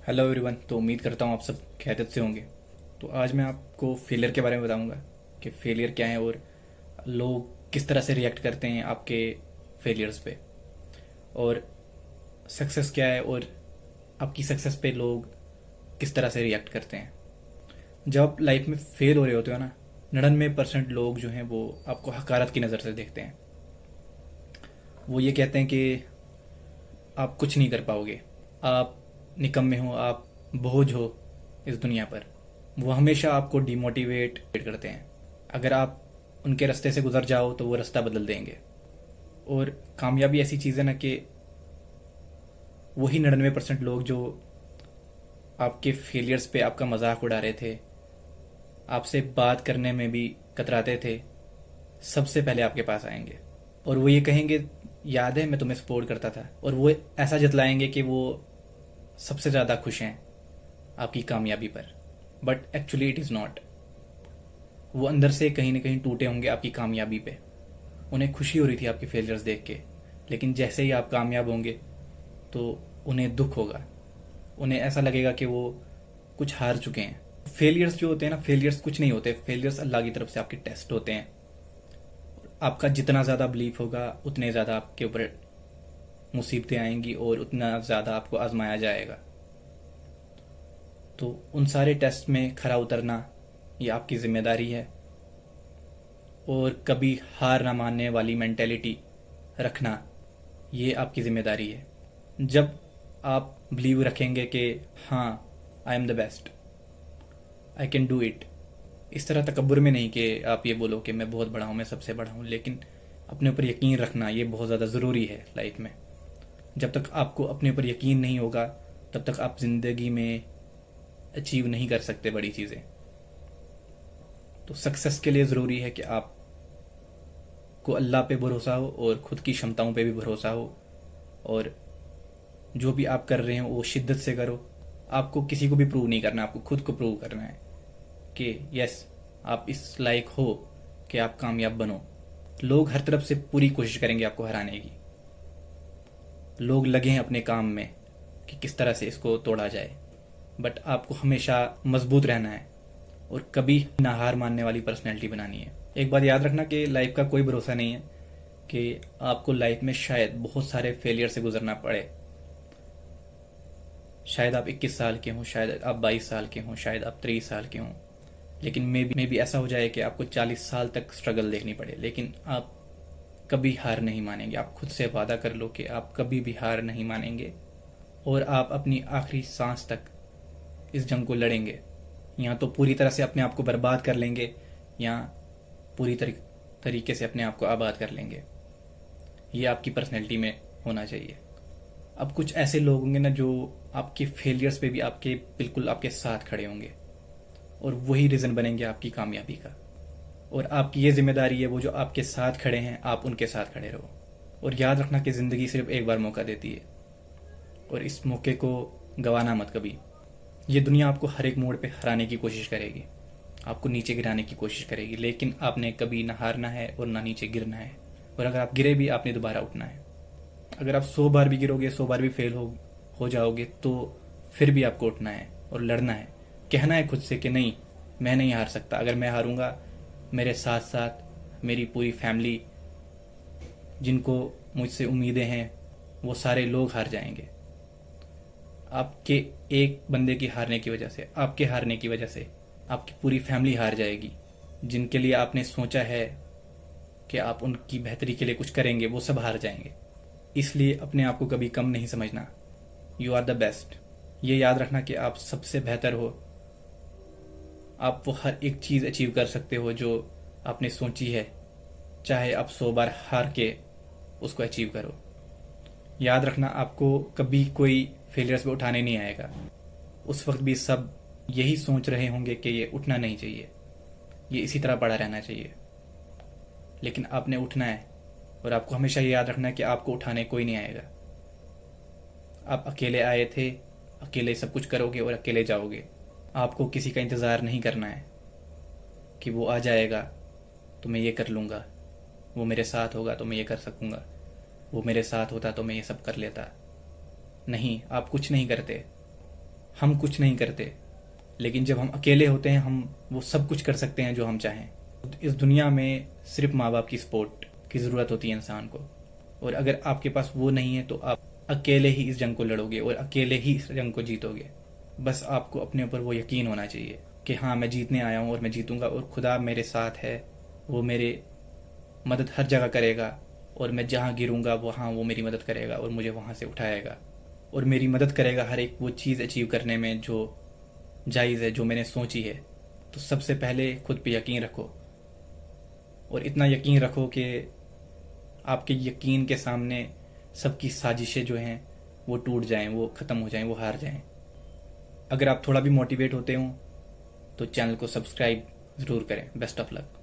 Hello everyone. तो उम्मीद करता हूँ आप सब खैरियत से होंगे। तो आज मैं आपको फेलियर के बारे में बताऊंगा कि फेलियर क्या है और लोग किस तरह से रिएक्ट करते हैं आपके फेलियर्स पे, और सक्सेस क्या है और आपकी सक्सेस पे लोग किस तरह से रिएक्ट करते हैं। जब आप लाइफ में फेल हो रहे होते हो ना, 99% लोग जो हैं वो आपको हकारत की नज़र से देखते हैं। वो ये कहते हैं कि आप कुछ नहीं कर पाओगे, आप निकम्मे हो, आप बोझ हो इस दुनिया पर। वो हमेशा आपको डिमोटिवेट करते हैं। अगर आप उनके रास्ते से गुजर जाओ तो वो रास्ता बदल देंगे। और कामयाबी ऐसी चीज़ है ना कि वही 99% लोग जो आपके फेलियर्स पे आपका मजाक उड़ा रहे थे, आपसे बात करने में भी कतराते थे, सबसे पहले आपके पास आएंगे और वो ये कहेंगे याद है मैं तुम्हें सपोर्ट करता था। और वो ऐसा जतलाएंगे कि वो सबसे ज़्यादा खुश हैं आपकी कामयाबी पर, but actually it is not. वो अंदर से कहीं ना कहीं टूटे होंगे आपकी कामयाबी पे। उन्हें खुशी हो रही थी आपके फेलियर्स देख के, लेकिन जैसे ही आप कामयाब होंगे तो उन्हें दुख होगा। उन्हें ऐसा लगेगा कि वो कुछ हार चुके हैं। फेलियर्स जो होते हैं ना, फेलियर्स कुछ नहीं होते। फेलियर्स अल्लाह की तरफ से आपके टेस्ट होते हैं। आपका जितना ज़्यादा बिलीफ होगा उतने ज़्यादा आपके ऊपर मुसीबतें आएंगी और उतना ज़्यादा आपको आजमाया जाएगा। तो उन सारे टेस्ट में खरा उतरना ये आपकी ज़िम्मेदारी है। और कभी हार ना मानने वाली मेंटेलिटी रखना ये आपकी ज़िम्मेदारी है। जब आप बिलीव रखेंगे कि हाँ, I am the best, I can do it, इस तरह तकब्बुर में नहीं कि आप ये बोलो कि मैं बहुत बड़ा हूँ, मैं सबसे बड़ा हूँ, लेकिन अपने ऊपर यकीन रखना ये बहुत ज़्यादा ज़रूरी है लाइफ में। जब तक आपको अपने ऊपर यकीन नहीं होगा तब तक आप ज़िंदगी में अचीव नहीं कर सकते बड़ी चीज़ें। तो सक्सेस के लिए ज़रूरी है कि आप को अल्लाह पे भरोसा हो और ख़ुद की क्षमताओं पे भी भरोसा हो, और जो भी आप कर रहे हो वो शिद्दत से करो। आपको किसी को भी प्रूव नहीं करना, आपको खुद को प्रूव करना है कि यस, आप इस लायक हो कि आप कामयाब बनो। लोग हर तरफ से पूरी कोशिश करेंगे आपको हराने की। लोग लगे हैं अपने काम में कि किस तरह से इसको तोड़ा जाए, बट आपको हमेशा मजबूत रहना है और कभी ना हार मानने वाली पर्सनैलिटी बनानी है। एक बात याद रखना कि लाइफ का कोई भरोसा नहीं है, कि आपको लाइफ में शायद बहुत सारे फेलियर से गुजरना पड़े। शायद आप 21 साल के हों, शायद आप 22 साल के हों, शायद आप 23 साल के हों, लेकिन मे भी ऐसा हो जाए कि आपको 40 साल तक स्ट्रगल देखनी पड़े, लेकिन आप कभी हार नहीं मानेंगे। आप खुद से वादा कर लो कि आप कभी भी हार नहीं मानेंगे और आप अपनी आखिरी सांस तक इस जंग को लड़ेंगे। या तो पूरी तरह से अपने आप को बर्बाद कर लेंगे या पूरी तरीके से अपने आप को आबाद कर लेंगे। ये आपकी पर्सनैलिटी में होना चाहिए। अब कुछ ऐसे लोग होंगे ना जो आपके फेलियर्स पे भी आपके बिल्कुल आपके साथ खड़े होंगे, और वही रीज़न बनेंगे आपकी कामयाबी का। और आपकी ये जिम्मेदारी है, वो जो आपके साथ खड़े हैं आप उनके साथ खड़े रहो। और याद रखना कि ज़िंदगी सिर्फ एक बार मौका देती है, और इस मौके को गंवाना मत कभी। ये दुनिया आपको हर एक मोड़ पे हराने की कोशिश करेगी, आपको नीचे गिराने की कोशिश करेगी, लेकिन आपने कभी ना हारना है और ना नीचे गिरना है। और अगर आप गिरे भी आपने दोबारा उठना है। अगर आप 100 बार भी गिरोगे, 100 बार भी फेल हो जाओगे, तो फिर भी आपको उठना है और लड़ना है। कहना है खुद से कि नहीं, मैं नहीं हार सकता। अगर मैं हारूंगा मेरे साथ साथ मेरी पूरी फैमिली, जिनको मुझसे उम्मीदें हैं, वो सारे लोग हार जाएंगे। आपके एक बंदे की हारने की वजह से, आपके हारने की वजह से आपकी पूरी फैमिली हार जाएगी। जिनके लिए आपने सोचा है कि आप उनकी बेहतरी के लिए कुछ करेंगे, वो सब हार जाएंगे। इसलिए अपने आप को कभी कम नहीं समझना। You are the best. ये याद रखना कि आप सबसे बेहतर हो। आप वो हर एक चीज़ अचीव कर सकते हो जो आपने सोची है, चाहे आप 100 बार हार के उसको अचीव करो। याद रखना, आपको कभी कोई फेलियर्स पे उठाने नहीं आएगा। उस वक्त भी सब यही सोच रहे होंगे कि ये उठना नहीं चाहिए, ये इसी तरह पड़ा रहना चाहिए, लेकिन आपने उठना है। और आपको हमेशा ये याद रखना है कि आपको उठाने कोई नहीं आएगा। आप अकेले आए थे, अकेले सब कुछ करोगे और अकेले जाओगे। आपको किसी का इंतज़ार नहीं करना है कि वो आ जाएगा तो मैं ये कर लूँगा, वो मेरे साथ होगा तो मैं ये कर सकूँगा, वो मेरे साथ होता तो मैं ये सब कर लेता। नहीं, आप कुछ नहीं करते। हम कुछ नहीं करते, लेकिन जब हम अकेले होते हैं हम वो सब कुछ कर सकते हैं जो हम चाहें। इस दुनिया में सिर्फ माँ बाप की सपोर्ट की ज़रूरत होती है इंसान को, और अगर आपके पास वो नहीं है तो आप अकेले ही इस जंग को लड़ोगे और अकेले ही इस जंग को जीतोगे। बस आपको अपने ऊपर वो यकीन होना चाहिए कि हाँ, मैं जीतने आया हूँ और मैं जीतूंगा, और खुदा मेरे साथ है, वो मेरे मदद हर जगह करेगा, और मैं जहाँ गिरूंगा वहाँ वो मेरी मदद करेगा और मुझे वहाँ से उठाएगा, और मेरी मदद करेगा हर एक वो चीज़ अचीव करने में जो जायज़ है, जो मैंने सोची है। तो सबसे पहले खुद पे यकीन रखो, और इतना यकीन रखो कि आपके यकीन के सामने सबकी साजिशें जो हैं वो टूट जाएं, वो ख़त्म हो जाएं, वो हार जाएं। अगर आप थोड़ा भी मोटिवेट होते हो तो चैनल को सब्सक्राइब ज़रूर करें। Best of luck.